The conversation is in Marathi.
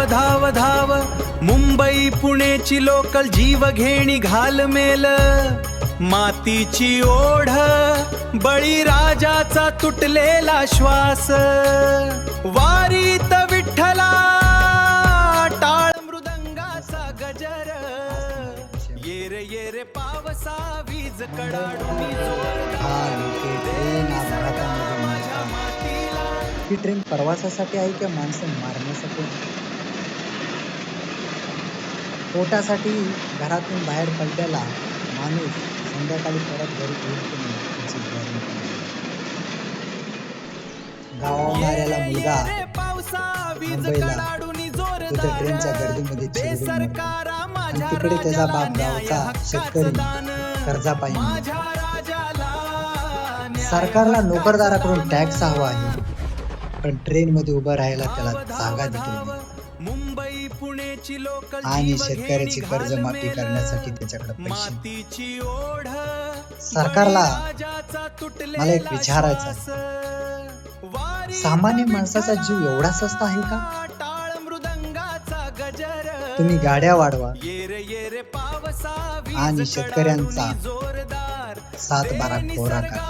धाव धाव मुंबई पुणेची लोकल जीव घेणी घालमेल मातीची ओढ बळीराजाचा तुटलेला श्वास वारीत विठ्ठला टाळ मृदंगाचा गजर येरे येरे पावसा वीज कडाडून ही ट्रेन प्रवासासाठी आहे की माणसं मारण्यासाठी? पोटासाठी घरातून बाहेर पडलेला माणूस संध्याकाळी परत घरी येईल की नाही याची गॅरंटी नाही. गावाहून आलेला मुलगा मुंबईला तिथे ट्रेनच्या गर्दीमध्ये चिरडून मरतो आणि तिकडे त्याचा बाप गावचा शेतकरी कर्जापायी मरतो. सरकारला नोकरदाराकडून टॅक्स हवा आहे, पण ट्रेन मध्ये उभं राहायला त्याला जागा देखील नाही. आणि शेतकऱ्याची कर्जमाफी करण्यासाठी त्याच्याकडे पैसे. सरकारला मला एक विचारायचं आहे, सामान्य माणसाचा जीव एवढा स्वस्त आहे का? तुम्ही गाड्या वाढवा आणि शेतकऱ्यांचा 7-12 कोरा करा.